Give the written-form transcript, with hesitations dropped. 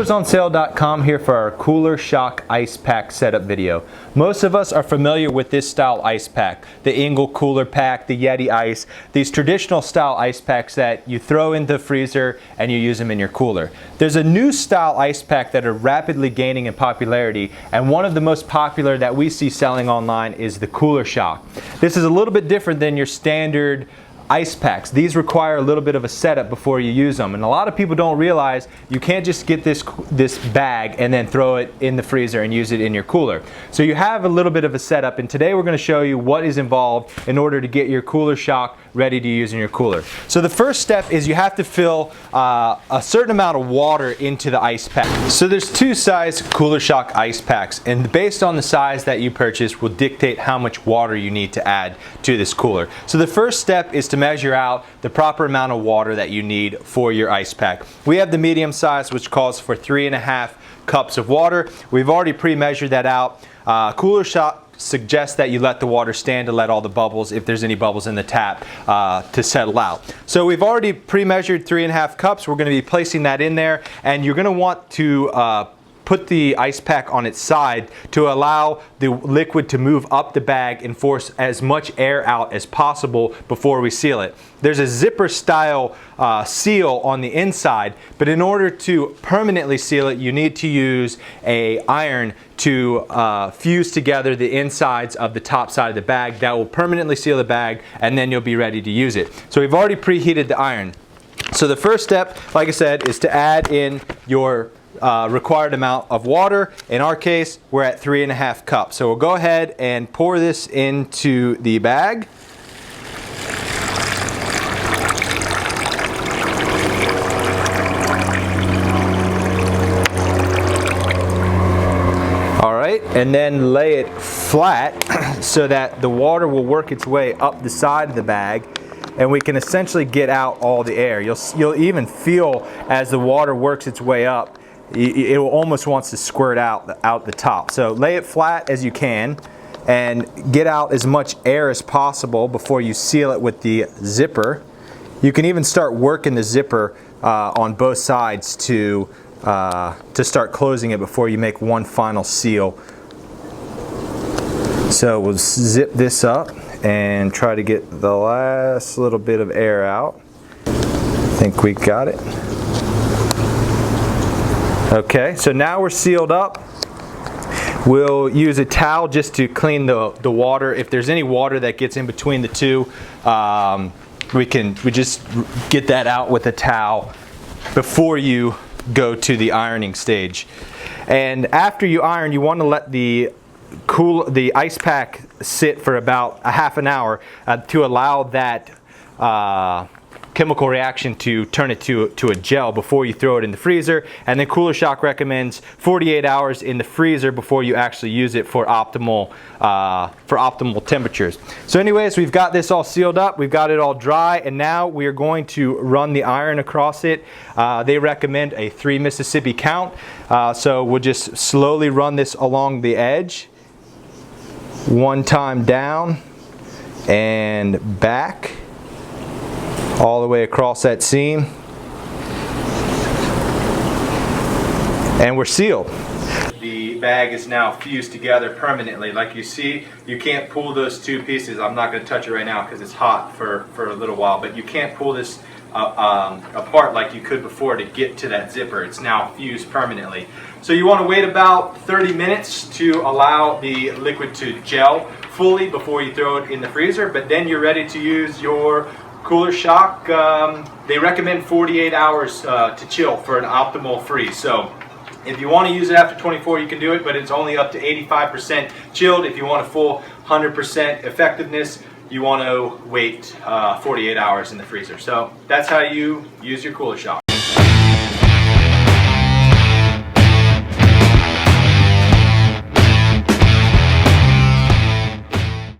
CoolersOnSale.com here for our Cooler Shock Ice Pack setup video. Most of us are familiar with this style ice pack, the Engel Cooler Pack, the Yeti Ice, these traditional style ice packs that you throw in the freezer and you use them in your cooler. There's a new style ice pack that are rapidly gaining in popularity, and one of the most popular that we see selling online is the Cooler Shock. This is a little bit different than your standard ice packs. These require a little bit of a setup before you use them, and a lot of people don't realize you can't just get this bag and then throw it in the freezer and use it in your cooler. So you have a little bit of a setup, and today we're going to show you what is involved in order to get your Cooler Shock ready to use in your cooler. So the first step is you have to fill a certain amount of water into the ice pack. So there's two size Cooler Shock ice packs, and based on the size that you purchase will dictate how much water you need to add to this cooler. So the first step is to measure out the proper amount of water that you need for your ice pack. We have the medium size, which calls for 3.5 cups of water. We've already pre-measured that out. Cooler Shock suggests that you let the water stand to let all the bubbles, if there's any bubbles in the tap, to settle out. So we've already pre-measured 3.5 cups. We're going to be placing that in there, and you're going to want to put the ice pack on its side to allow the liquid to move up the bag and force as much air out as possible before we seal it. There's a zipper style seal on the inside, but in order to permanently seal it, you need to use an iron to fuse together the insides of the top side of the bag. That will permanently seal the bag, and then you'll be ready to use it. So we've already preheated the iron. So the first step, like I said, is to add in your required amount of water. In our case, we're at 3.5 cups. So we'll go ahead and pour this into the bag. All right, and then lay it flat so that the water will work its way up the side of the bag, and we can essentially get out all the air. You'll even feel as the water works its way up, it almost wants to squirt out the top. So lay it flat as you can and get out as much air as possible before you seal it with the zipper. You can even start working the zipper on both sides to start closing it before you make one final seal. So we'll zip this up and try to get the last little bit of air out. I think we got it. Okay, so now we're sealed up. We'll use a towel just to clean the water. If there's any water that gets in between the two, we just get that out with a towel before you go to the ironing stage. And after you iron, you want to let the ice pack sit for about a half an hour to allow that chemical reaction to turn it to a gel before you throw it in the freezer. And then Cooler Shock recommends 48 hours in the freezer before you actually use it for optimal temperatures. So anyways, we've got this all sealed up, we've got it all dry, and now we are going to run the iron across it. They recommend a 3 Mississippi count, so we'll just slowly run this along the edge, one time down and back, all the way across that seam, and we're sealed. The bag is now fused together permanently. Like you see, you can't pull those two pieces. I'm not going to touch it right now because it's hot for a little while, but you can't pull this apart like you could before to get to that zipper. It's now fused permanently. So you want to wait about 30 minutes to allow the liquid to gel fully before you throw it in the freezer, but then you're ready to use your Cooler Shock. They recommend 48 hours to chill for an optimal freeze. So if you want to use it after 24, you can do it, but it's only up to 85% chilled. If you want a full 100% effectiveness, you want to wait 48 hours in the freezer. So that's how you use your Cooler Shock.